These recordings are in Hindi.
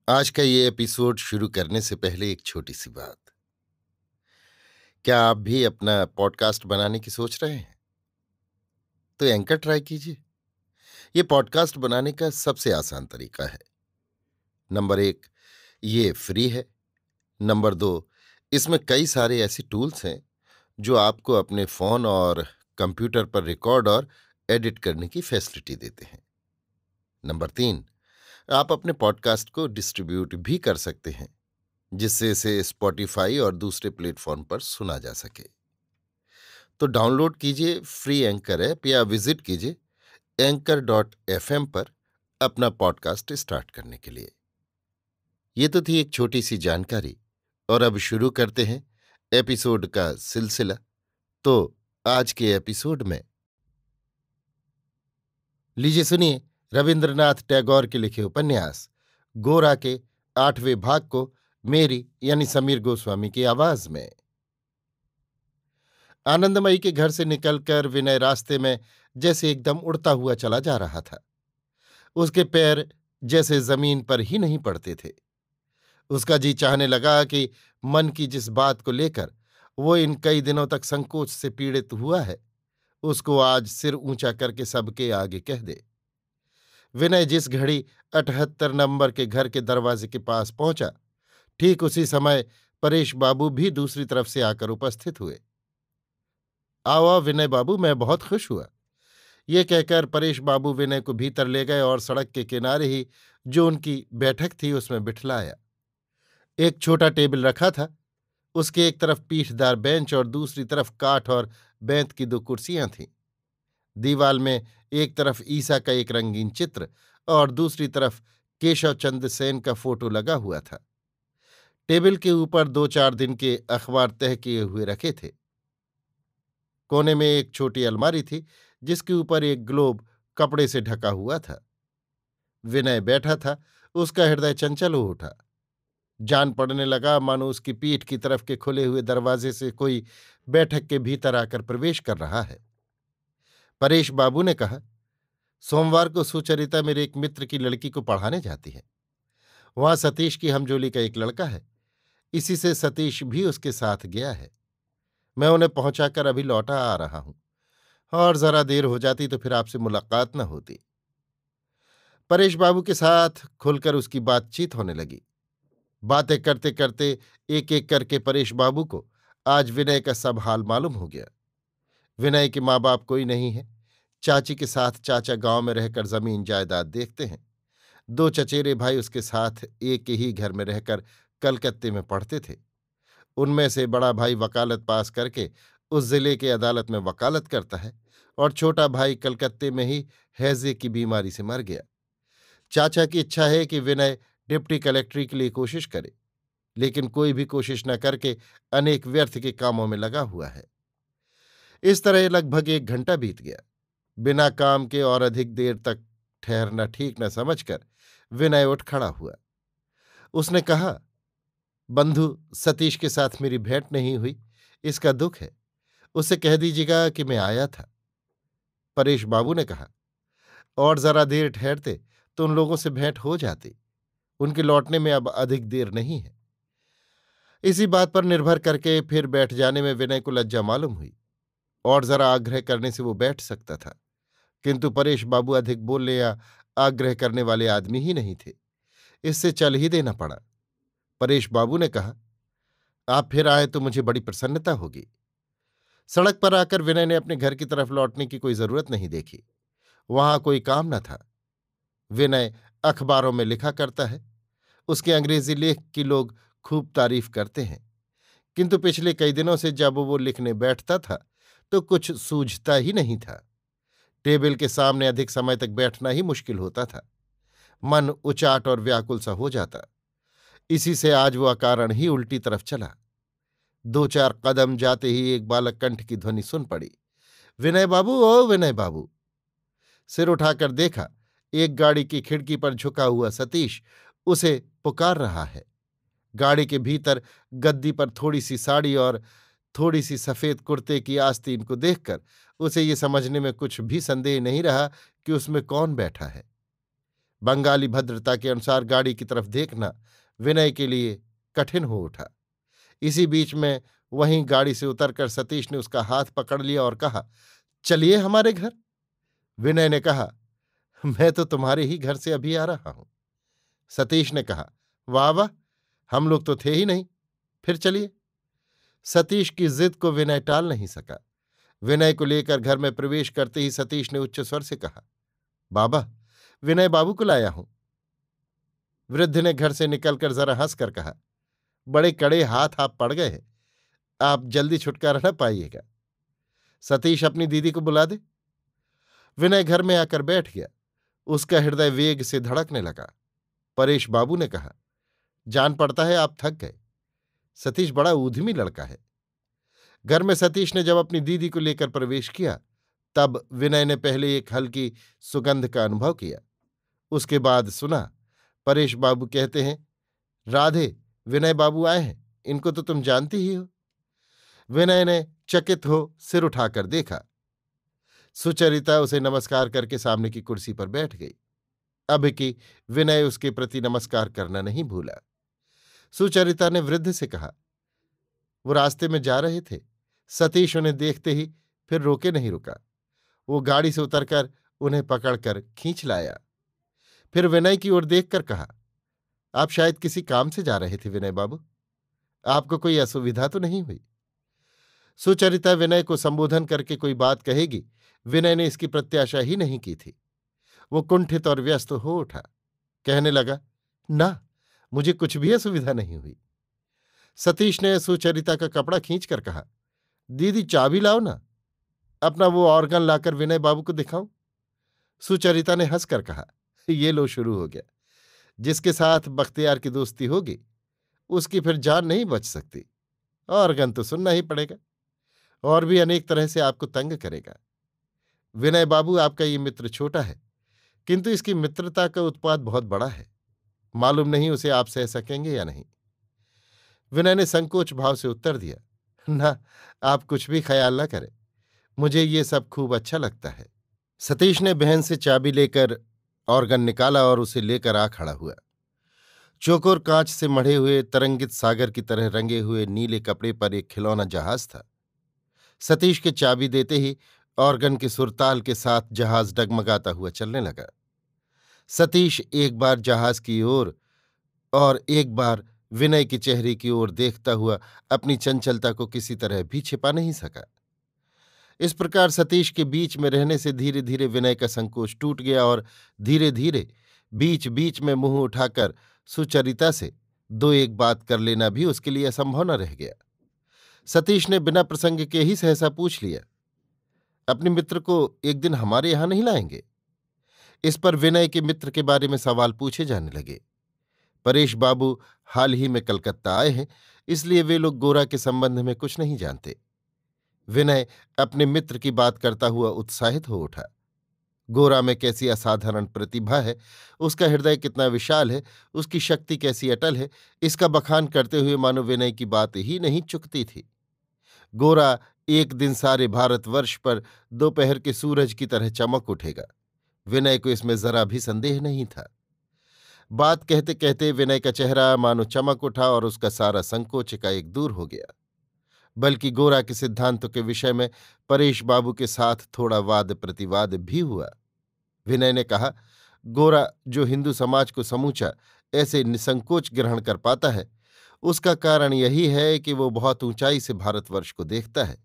आज का ये एपिसोड शुरू करने से पहले एक छोटी सी बात। क्या आप भी अपना पॉडकास्ट बनाने की सोच रहे हैं? तो एंकर ट्राई कीजिए। ये पॉडकास्ट बनाने का सबसे आसान तरीका है। नंबर एक, ये फ्री है। नंबर दो, इसमें कई सारे ऐसे टूल्स हैं जो आपको अपने फोन और कंप्यूटर पर रिकॉर्ड और एडिट करने की फैसिलिटी देते हैं। नंबर तीन, आप अपने पॉडकास्ट को डिस्ट्रीब्यूट भी कर सकते हैं, जिससे इसे स्पॉटिफाई और दूसरे प्लेटफॉर्म पर सुना जा सके। तो डाउनलोड कीजिए फ्री एंकर ऐप या विजिट कीजिए anchor.fm पर अपना पॉडकास्ट स्टार्ट करने के लिए। ये तो थी एक छोटी सी जानकारी, और अब शुरू करते हैं एपिसोड का सिलसिला। तो आज के एपिसोड में लीजिए सुनिए रविंद्रनाथ टैगोर के लिखे उपन्यास गोरा के 8वें भाग को मेरी यानी समीर गोस्वामी की आवाज में। आनंदमयी के घर से निकलकर विनय रास्ते में जैसे एकदम उड़ता हुआ चला जा रहा था। उसके पैर जैसे जमीन पर ही नहीं पड़ते थे। उसका जी चाहने लगा कि मन की जिस बात को लेकर वो इन कई दिनों तक संकोच से पीड़ित हुआ है, उसको आज सिर ऊंचा करके सबके आगे कह दे। विनय जिस घड़ी 78 नंबर के घर के दरवाजे के पास पहुंचा, ठीक उसी समय परेश बाबू भी दूसरी तरफ से आकर उपस्थित हुए। आओ आओ विनय बाबू, मैं बहुत खुश हुआ। ये कहकर परेश बाबू विनय को भीतर ले गए और सड़क के किनारे ही जो उनकी बैठक थी उसमें बिठलाया। एक छोटा टेबल रखा था। उसके एक तरफ पीठदार बेंच और दूसरी तरफ काठ और बेंत की दो कुर्सियां थीं। दीवाल में एक तरफ ईसा का एक रंगीन चित्र और दूसरी तरफ केशव चंद्र सेन का फोटो लगा हुआ था। टेबल के ऊपर 2-4 दिन के अखबार तह किए हुए रखे थे। कोने में एक छोटी अलमारी थी, जिसके ऊपर एक ग्लोब कपड़े से ढका हुआ था। विनय बैठा था। उसका हृदय चंचल हो उठा। जान पड़ने लगा मानो उसकी पीठ की तरफ के खुले हुए दरवाजे से कोई बैठक के भीतर आकर प्रवेश कर रहा है। परेश बाबू ने कहा, सोमवार को सुचरिता मेरे एक मित्र की लड़की को पढ़ाने जाती है। वहां सतीश की हमजोली का एक लड़का है। इसी से सतीश भी उसके साथ गया है। मैं उन्हें पहुंचाकर अभी लौटा आ रहा हूं, और जरा देर हो जाती तो फिर आपसे मुलाकात न होती। परेश बाबू के साथ खुलकर उसकी बातचीत होने लगी। बातें करते करते एक एक करके परेश बाबू को आज विनय का सब हाल मालूम हो गया। विनय के माँ बाप कोई नहीं है। चाची के साथ चाचा गांव में रहकर जमीन जायदाद देखते हैं। 2 चचेरे भाई उसके साथ एक ही घर में रहकर कलकत्ते में पढ़ते थे। उनमें से बड़ा भाई वकालत पास करके उस जिले के अदालत में वकालत करता है, और छोटा भाई कलकत्ते में ही हैजे की बीमारी से मर गया। चाचा की इच्छा है कि विनय डिप्टी कलेक्ट्री के लिए कोशिश करे, लेकिन कोई भी कोशिश न करके अनेक व्यर्थ के कामों में लगा हुआ है। इस तरह लगभग 1 घंटा बीत गया। बिना काम के और अधिक देर तक ठहरना ठीक न समझकर विनय उठ खड़ा हुआ। उसने कहा, बंधु सतीश के साथ मेरी भेंट नहीं हुई, इसका दुख है। उससे कह दीजिएगा कि मैं आया था। परेश बाबू ने कहा, और जरा देर ठहरते तो उन लोगों से भेंट हो जाती। उनके लौटने में अब अधिक देर नहीं है। इसी बात पर निर्भर करके फिर बैठ जाने में विनय को लज्जा मालूम हुई। और जरा आग्रह करने से वो बैठ सकता था, किंतु परेश बाबू अधिक बोलने या आग्रह करने वाले आदमी ही नहीं थे। इससे चल ही देना पड़ा। परेश बाबू ने कहा, आप फिर आए तो मुझे बड़ी प्रसन्नता होगी। सड़क पर आकर विनय ने अपने घर की तरफ लौटने की कोई जरूरत नहीं देखी। वहां कोई काम न था। विनय अखबारों में लिखा करता है। उसके अंग्रेजी लेख की लोग खूब तारीफ करते हैं, किंतु पिछले कई दिनों से जब वो लिखने बैठता था तो कुछ सूझता ही नहीं था। टेबल के सामने अधिक समय तक बैठना ही मुश्किल होता था। मन उचाट और व्याकुल सा हो जाता। इसी से आज वो अकारण ही उल्टी तरफ चला। 2-4 कदम जाते ही एक बालक कंठ की ध्वनि सुन पड़ी, विनय बाबू, ओ विनय बाबू। सिर उठाकर देखा, एक गाड़ी की खिड़की पर झुका हुआ सतीश उसे पुकार रहा है। गाड़ी के भीतर गद्दी पर थोड़ी सी साड़ी और थोड़ी सी सफेद कुर्ते की आस्तीन को देखकर उसे ये समझने में कुछ भी संदेह नहीं रहा कि उसमें कौन बैठा है। बंगाली भद्रता के अनुसार गाड़ी की तरफ देखना विनय के लिए कठिन हो उठा। इसी बीच में वहीं गाड़ी से उतरकर सतीश ने उसका हाथ पकड़ लिया और कहा, चलिए हमारे घर। विनय ने कहा, मैं तो तुम्हारे ही घर से अभी आ रहा हूं। सतीश ने कहा, वाह वाह, हम लोग तो थे ही नहीं, फिर चलिए। सतीश की जिद को विनय टाल नहीं सका। विनय को लेकर घर में प्रवेश करते ही सतीश ने उच्च स्वर से कहा, बाबा, विनय बाबू को लाया हूं। वृद्ध ने घर से निकलकर जरा हंसकर कहा, बड़े कड़े हाथ आप पड़ गए हैं, आप जल्दी छुटकारा न पाइएगा। सतीश अपनी दीदी को बुला दे। विनय घर में आकर बैठ गया। उसका हृदय वेग से धड़कने लगा। परेश बाबू ने कहा, जान पड़ता है आप थक गए। सतीश बड़ा ऊधमी लड़का है। घर में सतीश ने जब अपनी दीदी को लेकर प्रवेश किया तब विनय ने पहले एक हल्की सुगंध का अनुभव किया। उसके बाद सुना, परेश बाबू कहते हैं, राधे, विनय बाबू आए हैं, इनको तो तुम जानती ही हो। विनय ने चकित हो सिर उठाकर देखा। सुचरिता उसे नमस्कार करके सामने की कुर्सी पर बैठ गई। अब कि विनय उसके प्रति नमस्कार करना नहीं भूला। सुचरिता ने वृद्ध से कहा, वो रास्ते में जा रहे थे। सतीश उन्हें देखते ही फिर रोके नहीं रुका। वो गाड़ी से उतरकर उन्हें पकड़कर खींच लाया। फिर विनय की ओर देखकर कहा, आप शायद किसी काम से जा रहे थे विनय बाबू, आपको कोई असुविधा तो नहीं हुई? सुचरिता विनय को संबोधन करके कोई बात कहेगी, विनय ने इसकी प्रत्याशा ही नहीं की थी। वो कुंठित और व्यस्त हो उठा। कहने लगा, ना, मुझे कुछ भी असुविधा नहीं हुई। सतीश ने सुचरिता का कपड़ा खींचकर कहा, दीदी चाबी लाओ ना, अपना वो ऑर्गन लाकर विनय बाबू को दिखाऊं। सुचरिता ने हंसकर कहा, ये लो शुरू हो गया। जिसके साथ बख्तियार की दोस्ती होगी उसकी फिर जान नहीं बच सकती। ऑर्गन तो सुनना ही पड़ेगा, और भी अनेक तरह से आपको तंग करेगा। विनय बाबू, आपका ये मित्र छोटा है, किंतु इसकी मित्रता का उत्पाद बहुत बड़ा है। मालूम नहीं उसे आप सह सकेंगे या नहीं। विनय ने संकोच भाव से उत्तर दिया, ना, आप कुछ भी ख्याल न करें, मुझे ये सब खूब अच्छा लगता है। सतीश ने बहन से चाबी लेकर ऑर्गन निकाला और उसे लेकर आ खड़ा हुआ। चौकोर कांच से मढ़े हुए तरंगित सागर की तरह रंगे हुए नीले कपड़े पर एक खिलौना जहाज था। सतीश के चाबी देते ही ऑर्गन के सुरताल के साथ जहाज डगमगाता हुआ चलने लगा। सतीश एक बार जहाज की ओर और एक बार विनय के चेहरे की ओर देखता हुआ अपनी चंचलता को किसी तरह भी छिपा नहीं सका। इस प्रकार सतीश के बीच में रहने से धीरे धीरे विनय का संकोच टूट गया और धीरे धीरे बीच बीच में मुंह उठाकर सुचरिता से दो एक बात कर लेना भी उसके लिए असंभव न रह गया। सतीश ने बिना प्रसंग के ही सहसा पूछ लिया, अपने मित्र को एक दिन हमारे यहां नहीं लाएंगे? इस पर विनय के मित्र के बारे में सवाल पूछे जाने लगे। परेश बाबू हाल ही में कलकत्ता आए हैं, इसलिए वे लोग गोरा के संबंध में कुछ नहीं जानते। विनय अपने मित्र की बात करता हुआ उत्साहित हो उठा। गोरा में कैसी असाधारण प्रतिभा है, उसका हृदय कितना विशाल है, उसकी शक्ति कैसी अटल है, इसका बखान करते हुए मानो विनय की बात ही नहीं चुकती थी। गोरा एक दिन सारे भारतवर्ष पर दोपहर के सूरज की तरह चमक उठेगा। विनय को इसमें जरा भी संदेह नहीं था। बात कहते कहते विनय का चेहरा मानो चमक उठा और उसका सारा संकोच एकाएक दूर हो गया। बल्कि गोरा के सिद्धांतों के विषय में परेश बाबू के साथ थोड़ा वाद प्रतिवाद भी हुआ। विनय ने कहा, गोरा जो हिंदू समाज को समूचा ऐसे निसंकोच ग्रहण कर पाता है, उसका कारण यही है कि वो बहुत ऊंचाई से भारतवर्ष को देखता है।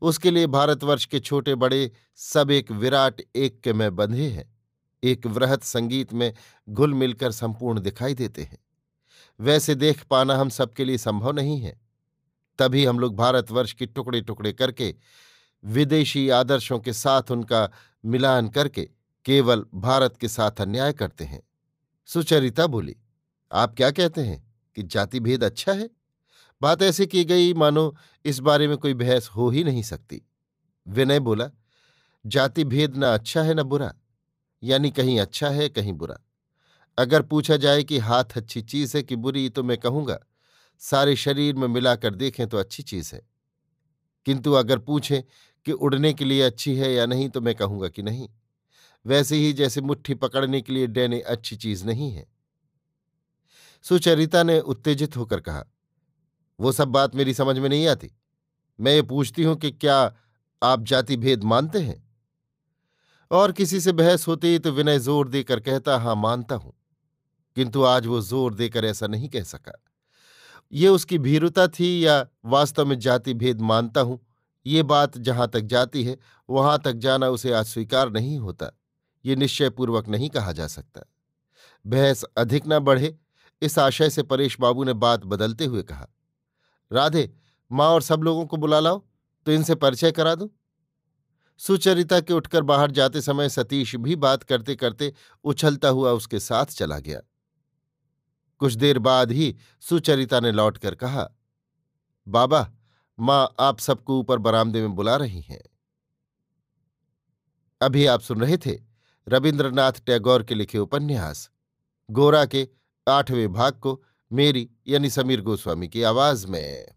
उसके लिए भारतवर्ष के छोटे बड़े सब एक विराट ऐक्य में बंधे हैं, एक वृहत संगीत में घुल मिलकर संपूर्ण दिखाई देते हैं। वैसे देख पाना हम सबके लिए संभव नहीं है। तभी हम लोग भारतवर्ष के टुकड़े टुकड़े करके विदेशी आदर्शों के साथ उनका मिलान करके केवल भारत के साथ अन्याय करते हैं। सुचरिता बोली, आप क्या कहते हैं कि जाति भेद अच्छा है? बात ऐसे की गई मानो इस बारे में कोई बहस हो ही नहीं सकती। विनय बोला, जाति भेद न अच्छा है न बुरा, यानी कहीं अच्छा है कहीं बुरा। अगर पूछा जाए कि हाथ अच्छी चीज है कि बुरी, तो मैं कहूंगा सारे शरीर में मिलाकर देखें तो अच्छी चीज है। किंतु अगर पूछें कि उड़ने के लिए अच्छी है या नहीं, तो मैं कहूंगा कि नहीं। वैसे ही जैसे मुट्ठी पकड़ने के लिए डैने अच्छी चीज नहीं है। सुचरिता ने उत्तेजित होकर कहा, वो सब बात मेरी समझ में नहीं आती। मैं ये पूछती हूं कि क्या आप जाति भेद मानते हैं? और किसी से बहस होती तो विनय जोर देकर कहता, हां मानता हूं। किंतु आज वो जोर देकर ऐसा नहीं कह सका। ये उसकी भीरुता थी या वास्तव में जाति भेद मानता हूं, ये बात जहां तक जाती है वहां तक जाना उसे अस्वीकार नहीं होता, ये निश्चयपूर्वक नहीं कहा जा सकता। बहस अधिक न बढ़े, इस आशय से परेश बाबू ने बात बदलते हुए कहा, राधे, माँ और सब लोगों को बुला लाओ तो इनसे परिचय करा दूं। सुचरिता के उठकर बाहर जाते समय सतीश भी बात करते करते उछलता हुआ उसके साथ चला गया। कुछ देर बाद ही सुचरिता ने लौटकर कहा, बाबा, मां आप सबको ऊपर बरामदे में बुला रही हैं। अभी आप सुन रहे थे रविन्द्रनाथ टैगोर के लिखे उपन्यास गोरा के 8वें भाग को मेरी यानी समीर गोस्वामी की आवाज में।